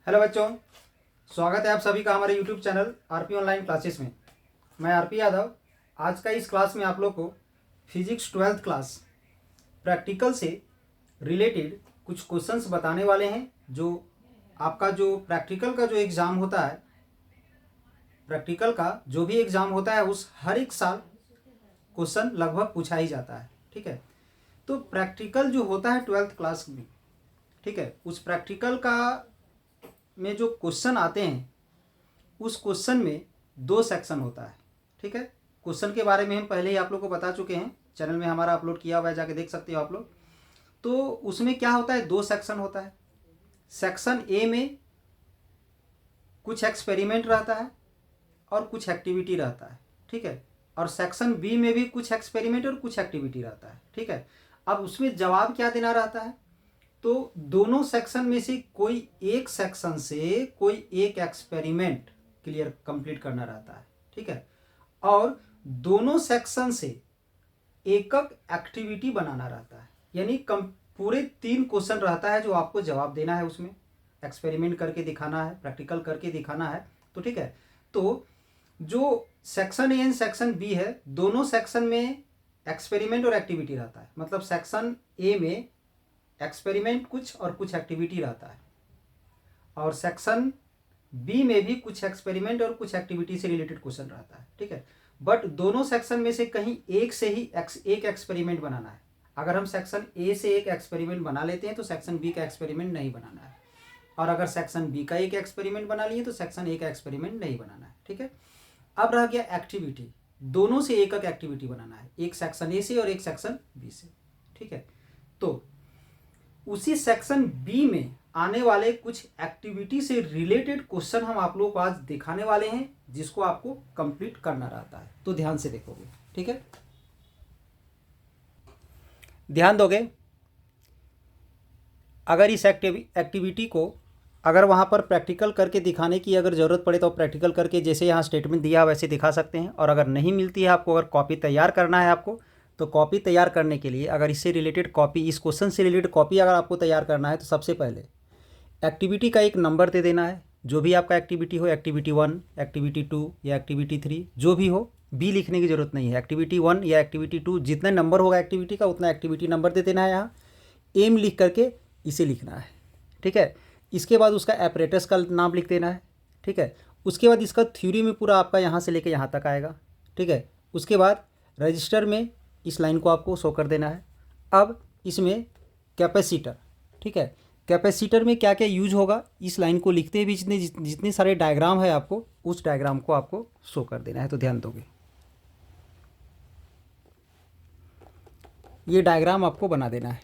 Hello बच्चों, स्वागत है आप सभी का हमारे YouTube channel RP online classes में। मैं आरपी यादव आज का इस क्लास में आप लोग को फिजिक्स 12th क्लास प्रैक्टिकल से रिलेटेड कुछ क्वेश्चंस बताने वाले हैं। जो आपका जो प्रैक्टिकल का जो एग्ज़ाम होता है, प्रैक्टिकल का जो भी एग्ज़ाम होता है उस हर एक साल क्वेश्चन लगभग पूछा ही जाता है। ठीक है, तो प्रैक्टिकल जो होता है 12th क्लास में, ठीक है, उस प्रैक्टिकल का में जो क्वेश्चन आते हैं उस क्वेश्चन में 2 सेक्शन होता है। ठीक है, क्वेश्चन के बारे में हम पहले ही आप लोग को बता चुके हैं, चैनल में हमारा अपलोड किया हुआ है, जाके देख सकते हो आप लोग। तो उसमें क्या होता है, 2 सेक्शन होता है। सेक्शन ए में कुछ एक्सपेरिमेंट रहता है और कुछ एक्टिविटी रहता है। ठीक है, और सेक्शन बी में भी कुछ एक्सपेरिमेंट और कुछ एक्टिविटी रहता है। ठीक है, अब उसमें जवाब क्या देना रहता है, तो दोनों सेक्शन में से कोई एक सेक्शन से कोई एक एक्सपेरिमेंट क्लियर कंप्लीट करना रहता है। ठीक है, और दोनों सेक्शन से एक एक्टिविटी बनाना रहता है। यानी पूरे 3 क्वेश्चन रहता है जो आपको जवाब देना है, उसमें एक्सपेरिमेंट करके दिखाना है, प्रैक्टिकल करके दिखाना है। तो ठीक है, तो जो section A and section B है, दोनों सेक्शन में एक्सपेरिमेंट और एक्टिविटी रहता है। मतलब सेक्शन ए में एक्सपेरिमेंट कुछ और कुछ एक्टिविटी रहता है, और सेक्शन बी में भी कुछ एक्सपेरिमेंट और कुछ एक्टिविटी से रिलेटेड क्वेश्चन रहता है। ठीक है, बट दोनों सेक्शन में से कहीं एक से ही एक एक्सपेरिमेंट बनाना है। अगर हम सेक्शन ए से एक एक्सपेरिमेंट बना लेते हैं तो सेक्शन बी का एक्सपेरिमेंट नहीं बनाना है, और अगर सेक्शन बी का एक एक्सपेरिमेंट बना लिए तो सेक्शन ए का एक्सपेरिमेंट नहीं बनाना है। ठीक है, अब रह गया एक्टिविटी, दोनों से एक एक्टिविटी बनाना है, एक सेक्शन ए से और एक सेक्शन बी से। ठीक है, तो उसी सेक्शन बी में आने वाले कुछ एक्टिविटी से रिलेटेड क्वेश्चन हम आप लोगों को आज दिखाने वाले हैं, जिसको आपको कंप्लीट करना रहता है। तो ध्यान से देखोगे, ठीक है, ध्यान दोगे। अगर इस एक्टिविटी को अगर वहाँ पर प्रैक्टिकल करके दिखाने की अगर ज़रूरत पड़े तो प्रैक्टिकल करके जैसे यहाँ स्टेटमेंट दिया वैसे दिखा सकते हैं। और अगर नहीं मिलती है आपको, अगर कॉपी तैयार करना है आपको, तो कॉपी तैयार करने के लिए अगर इससे रिलेटेड कॉपी, इस क्वेश्चन से रिलेटेड कॉपी अगर आपको तैयार करना है तो सबसे पहले एक्टिविटी का एक नंबर दे देना है। जो भी आपका एक्टिविटी हो, एक्टिविटी 1, एक्टिविटी 2 या एक्टिविटी 3, जो भी हो, बी लिखने की ज़रूरत नहीं है। एक्टिविटी 1 या एक्टिविटी 2 जितना नंबर होगा एक्टिविटी का उतना एक्टिविटी नंबर दे देना है। यहाँ एम लिख करके इसे लिखना है। ठीक है, इसके बाद उसका एपरेटस का नाम लिख देना है। ठीक है, उसके बाद इसका थ्योरी में पूरा आपका यहाँ से लेकर यहाँ तक आएगा। ठीक है, उसके बाद रजिस्टर में इस लाइन को आपको शो कर देना है। अब इसमें कैपेसिटर, ठीक है, कैपेसिटर में क्या क्या यूज होगा इस लाइन को लिखते हुए जितने सारे डायग्राम है आपको उस डायग्राम को आपको शो कर देना है। तो ध्यान दोगे, ये डायग्राम आपको बना देना है।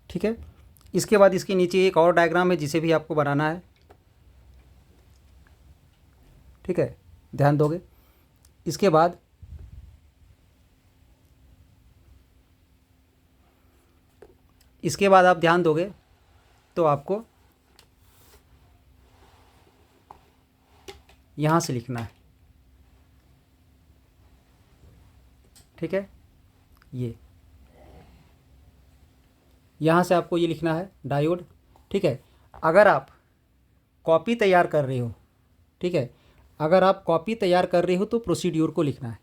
ठीक है, इसके बाद इसके नीचे एक और डायग्राम है जिसे भी आपको बनाना है। ठीक है, ध्यान दोगे। इसके बाद आप ध्यान दोगे तो आपको यहाँ से लिखना है। ठीक है, ये यहाँ से आपको ये लिखना है डायोड। ठीक है, अगर आप कॉपी तैयार कर रहे हो, ठीक है, अगर आप कॉपी तैयार कर रहे हो तो प्रोसीड्यूर को लिखना है।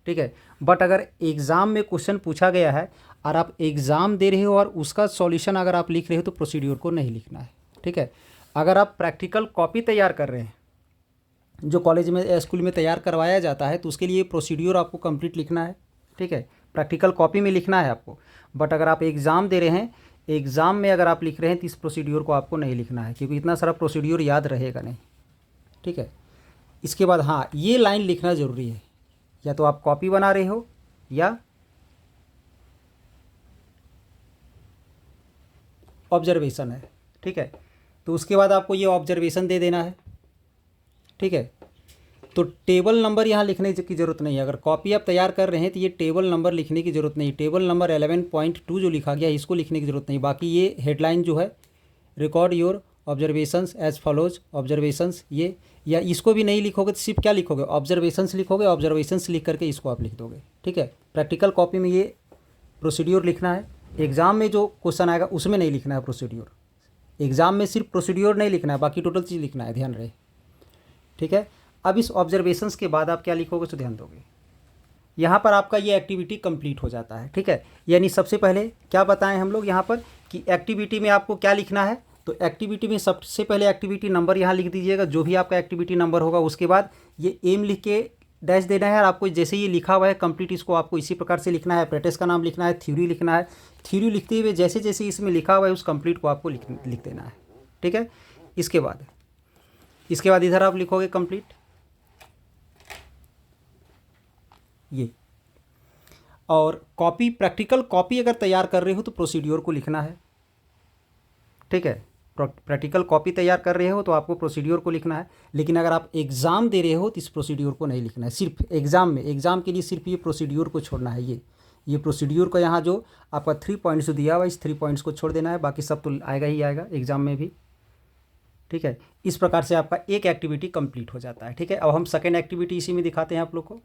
ठीक है, बट अगर एग्ज़ाम में क्वेश्चन पूछा गया है और आप एग्ज़ाम दे रहे हो और उसका सॉल्यूशन अगर आप लिख रहे हो तो प्रोसीड्यूर को नहीं लिखना है। ठीक है, अगर आप प्रैक्टिकल कॉपी तैयार कर रहे हैं जो कॉलेज में स्कूल में तैयार करवाया जाता है तो उसके लिए प्रोसीड्यूर आपको कंप्लीट लिखना है। ठीक है, प्रैक्टिकल कॉपी में लिखना है आपको। बट अगर आप एग्ज़ाम दे रहे हैं, एग्ज़ाम में अगर आप लिख रहे हैं तो इस प्रोसीड्यूर को आपको नहीं लिखना है, क्योंकि इतना सारा प्रोसीड्यूर याद रहेगा नहीं। ठीक है, इसके बाद हाँ, ये लाइन लिखना ज़रूरी है, या तो आप कॉपी बना रहे हो या ऑब्जर्वेशन है। ठीक है, तो उसके बाद आपको ये ऑब्जर्वेशन दे देना है। ठीक है, तो टेबल नंबर यहाँ लिखने की ज़रूरत नहीं है। अगर कॉपी आप तैयार कर रहे हैं तो ये टेबल नंबर लिखने की ज़रूरत नहीं। टेबल नंबर 11.2 जो लिखा गया इसको लिखने की ज़रूरत नहीं। बाकी ये हेडलाइन जो है, record your observations as follows observations, ये, या इसको भी नहीं लिखोगे तो सिर्फ क्या लिखोगे, ऑब्जर्वेशंस लिखोगे। ऑब्जर्वेशंस लिख करके इसको आप लिख दोगे। ठीक है, प्रैक्टिकल कॉपी में ये प्रोसीड्यूर लिखना है। एग्ज़ाम में जो क्वेश्चन आएगा उसमें नहीं लिखना है प्रोसीड्यूर। एग्ज़ाम में सिर्फ प्रोसीड्योर नहीं लिखना है, बाकी टोटल चीज़ लिखना है, ध्यान रहे। ठीक है, अब इस ऑब्जर्वेशंस के बाद आप क्या लिखोगे तो ध्यान दोगे। यहाँ पर आपका ये एक्टिविटी कंप्लीट हो जाता है। ठीक है, यानी सबसे पहले क्या बताएं हम लोग यहाँ पर कि एक्टिविटी में आपको क्या लिखना है। तो एक्टिविटी में सबसे पहले एक्टिविटी नंबर यहाँ लिख दीजिएगा, जो भी आपका एक्टिविटी नंबर होगा। उसके बाद ये एम लिख के डैश देना है, और आपको जैसे ये लिखा हुआ है कंप्लीट, इसको आपको इसी प्रकार से लिखना है। एपरेटस का नाम लिखना है, थ्योरी लिखना है। थ्योरी लिखते हुए जैसे जैसे इसमें लिखा हुआ है उस कंप्लीट को आपको लिख देना है। ठीक है, इसके बाद इधर आप लिखोगे कंप्लीट ये। और कॉपी, प्रैक्टिकल कॉपी अगर तैयार कर रहे हो तो प्रोसीड्योर को लिखना है। ठीक है, प्रैक्टिकल कॉपी तैयार कर रहे हो तो आपको प्रोसीड्योर को लिखना है। लेकिन अगर आप एग्ज़ाम दे रहे हो तो इस प्रोसीड्योर को नहीं लिखना है। सिर्फ एग्ज़ाम के लिए सिर्फ ये प्रोसीड्योर को छोड़ना है। ये प्रोसीड्योर का यहाँ जो आपका 3 पॉइंट्स दिया हुआ है, इस 3 पॉइंट्स को छोड़ देना है। बाकी सब तो आएगा ही आएगा एग्ज़ाम में भी। ठीक है, इस प्रकार से आपका एक एक्टिविटी कंप्लीट हो जाता है। ठीक है, अब हम सेकेंड एक्टिविटी इसी में दिखाते हैं आप लोग को।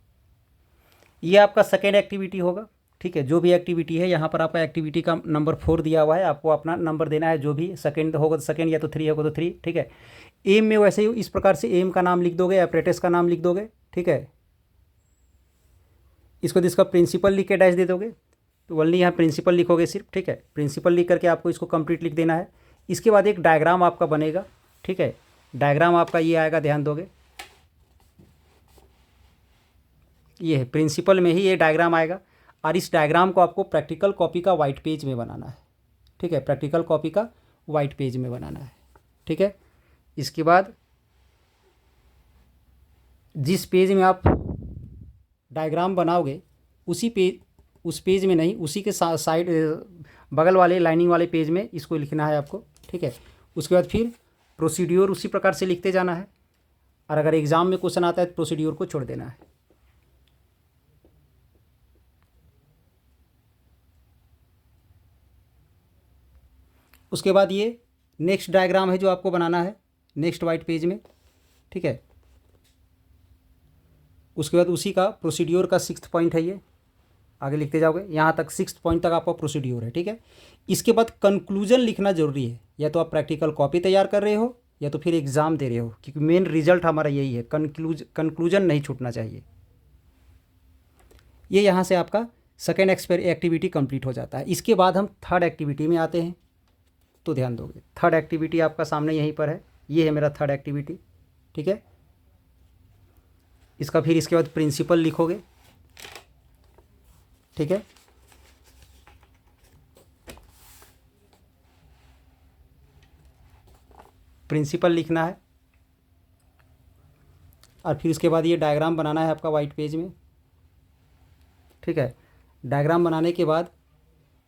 ये आपका सेकेंड एक्टिविटी होगा। ठीक है, जो भी एक्टिविटी है यहाँ पर आपका एक्टिविटी का नंबर 4 दिया हुआ है, आपको अपना नंबर देना है। जो भी सेकंड होगा तो सेकंड, या तो 3 होगा तो 3। ठीक है, एम में वैसे ही इस प्रकार से एम का नाम लिख दोगे, एपरेटस का नाम लिख दोगे। ठीक है, इसका प्रिंसिपल लिख के डैश दे दोगे, तो ओनली यहाँ प्रिंसिपल लिखोगे सिर्फ। ठीक है, प्रिंसिपल लिख करके आपको इसको कंप्लीट लिख देना है। इसके बाद एक डायग्राम आपका बनेगा। ठीक है, डायग्राम आपका ये आएगा, ध्यान दोगे, ये है प्रिंसिपल में ही ये डायग्राम आएगा। और इस डायग्राम को आपको प्रैक्टिकल कॉपी का वाइट पेज में बनाना है। ठीक है, प्रैक्टिकल कॉपी का वाइट पेज में बनाना है। ठीक है, इसके बाद जिस पेज में आप डायग्राम बनाओगे उस पेज में नहीं, उसी के साइड बगल वाले लाइनिंग वाले पेज में इसको लिखना है आपको। ठीक है, उसके बाद फिर प्रोसीड्योर उसी प्रकार से लिखते जाना है। और अगर एग्ज़ाम में क्वेश्चन आता है तो प्रोसीड्योर को छोड़ देना है। उसके बाद ये नेक्स्ट डायग्राम है जो आपको बनाना है नेक्स्ट वाइट पेज में। ठीक है, उसके बाद उसी का प्रोसीड्योर का 6th पॉइंट है, ये आगे लिखते जाओगे, यहाँ तक 6th पॉइंट तक आपका प्रोसीड्योर है। ठीक है, इसके बाद कंक्लूजन लिखना जरूरी है। या तो आप प्रैक्टिकल कॉपी तैयार कर रहे हो या तो फिर एग्ज़ाम दे रहे हो, क्योंकि मेन रिजल्ट हमारा यही है। कंक्लूजन नहीं छूटना चाहिए। ये यहाँ से आपका सेकेंड एक्टिविटी कंप्लीट हो जाता है। इसके बाद हम थर्ड एक्टिविटी में आते हैं, तो ध्यान दोगे। थर्ड एक्टिविटी आपका सामने यहीं पर है, ये है मेरा थर्ड एक्टिविटी। ठीक है, इसका फिर इसके बाद प्रिंसिपल लिखोगे। ठीक है, प्रिंसिपल लिखना है। और फिर इसके बाद ये डायग्राम बनाना है आपका वाइट पेज में। ठीक है, डायग्राम बनाने के बाद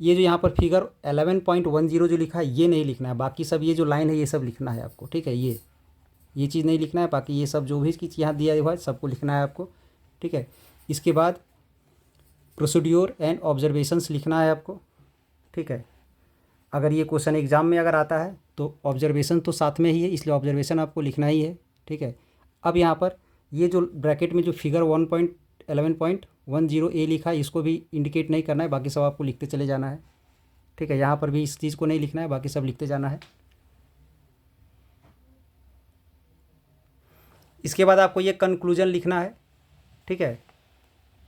ये जो यहाँ पर फिगर 11.10 जो लिखा है ये नहीं लिखना है। बाकी सब ये जो लाइन है ये सब लिखना है आपको। ठीक है, ये चीज़ नहीं लिखना है। बाकी ये सब जो भी चीज़ यहाँ दिया हुआ है सबको लिखना है आपको। ठीक है, इसके बाद प्रोसीड्योर एंड ऑब्जर्वेशंस लिखना है आपको। ठीक है, अगर ये क्वेश्चन एग्ज़ाम में अगर आता है तो ऑब्जर्वेशन तो साथ में ही है, इसलिए ऑब्जर्वेशन आपको लिखना ही है। ठीक है, अब यहाँ पर ये जो ब्रैकेट में जो फिगर 11.10 ए लिखा है इसको भी इंडिकेट नहीं करना है, बाकी सब आपको लिखते चले जाना है। ठीक है, यहाँ पर भी इस चीज़ को नहीं लिखना है, बाकी सब लिखते जाना है। इसके बाद आपको ये कंक्लूजन लिखना है। ठीक है,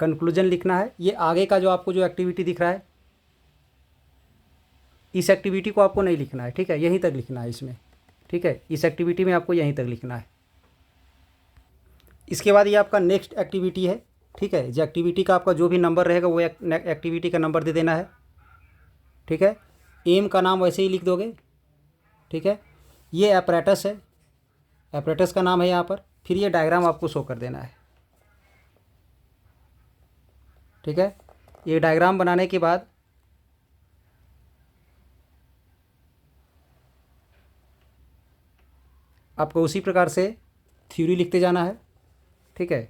कंक्लूजन लिखना है। ये आगे का जो आपको जो एक्टिविटी दिख रहा है इस एक्टिविटी को आपको नहीं लिखना है। ठीक है, यहीं तक लिखना है इसमें। ठीक है, इस एक्टिविटी में आपको यहीं तक लिखना है। इसके बाद ये आपका नेक्स्ट एक्टिविटी है। ठीक है, जो एक्टिविटी का आपका जो भी नंबर रहेगा वो एक्टिविटी का नंबर दे देना है। ठीक है, एम का नाम वैसे ही लिख दोगे। ठीक है, ये एपरेटस है, एपरेटस का नाम है यहाँ पर। फिर ये डायग्राम आपको शो कर देना है। ठीक है, ये डायग्राम बनाने के बाद आपको उसी प्रकार से थ्योरी लिखते जाना है। ठीक है,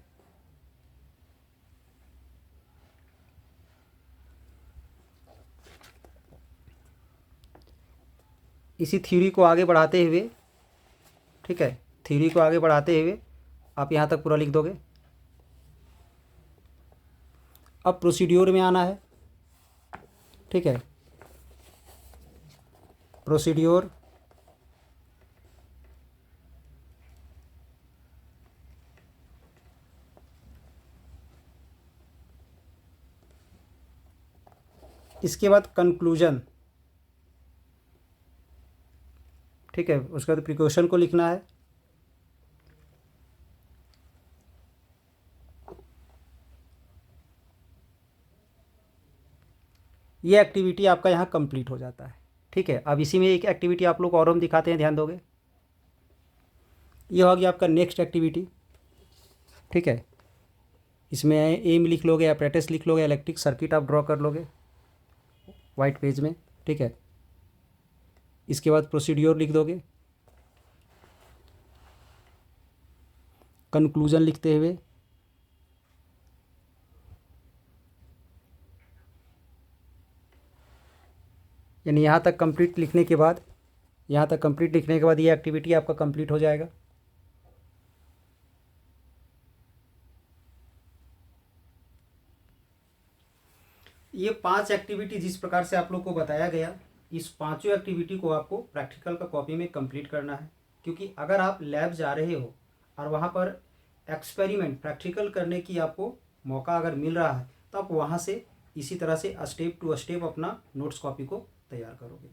इसी थ्योरी को आगे बढ़ाते हुए, ठीक है, थ्योरी को आगे बढ़ाते हुए आप यहाँ तक पूरा लिख दोगे। अब प्रोसीड्योर में आना है। ठीक है, प्रोसीड्योर इसके बाद कंक्लूजन, ठीक है। उसके बाद प्रिकॉशन को लिखना है। ये एक्टिविटी आपका यहाँ कंप्लीट हो जाता है, ठीक है। अब इसी में एक एक्टिविटी आप लोग और हम दिखाते हैं, ध्यान दोगे। ये होगी आपका नेक्स्ट एक्टिविटी, ठीक है। इसमें एम लिख लोगे, अपरेटस लिख लोगे, इलेक्ट्रिक सर्किट आप ड्रॉ कर लोगे वाइट पेज में, ठीक है। इसके बाद प्रोसीड्योर लिख दोगे, कंक्लूजन लिखते हुए यानी यहाँ तक कंप्लीट लिखने के बाद, यहाँ तक कंप्लीट लिखने के बाद ये एक्टिविटी आपका कंप्लीट हो जाएगा। ये 5 एक्टिविटी जिस प्रकार से आप लोग को बताया गया, इस पांचों एक्टिविटी को आपको प्रैक्टिकल का कॉपी में कंप्लीट करना है। क्योंकि अगर आप लैब जा रहे हो और वहाँ पर एक्सपेरिमेंट प्रैक्टिकल करने की आपको मौका अगर मिल रहा है, तो आप वहाँ से इसी तरह से स्टेप टू स्टेप अपना नोट्स कॉपी को तैयार करोगे,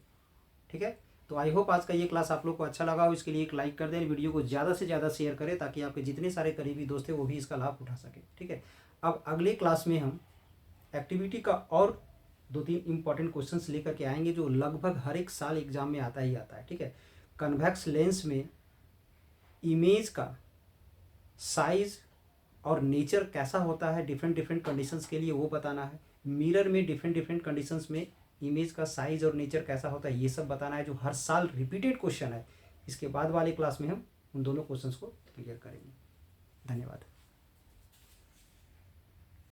ठीक है। तो आई होप आज का ये क्लास आप लोग को अच्छा लगा हो। इसके लिए एक लाइक कर दें, वीडियो को ज़्यादा से ज़्यादा शेयर करें ताकि आपके जितने सारे करीबी दोस्त हैं वो भी इसका लाभ उठा सकें, ठीक है। अब अगले क्लास में हम एक्टिविटी का और 2-3 इंपॉर्टेंट क्वेश्चंस लेकर के आएंगे जो लगभग हर एक साल एग्जाम में आता ही आता है, ठीक है। कन्वेक्स लेंस में इमेज का साइज और नेचर कैसा होता है डिफरेंट डिफरेंट कंडीशंस के लिए, वो बताना है। मिरर में डिफरेंट डिफरेंट कंडीशंस में इमेज का साइज और नेचर कैसा होता है, ये सब बताना है, जो हर साल रिपीटेड क्वेश्चन है। इसके बाद वाले क्लास में हम उन दोनों क्वेश्चंस को क्लियर करेंगे। धन्यवाद।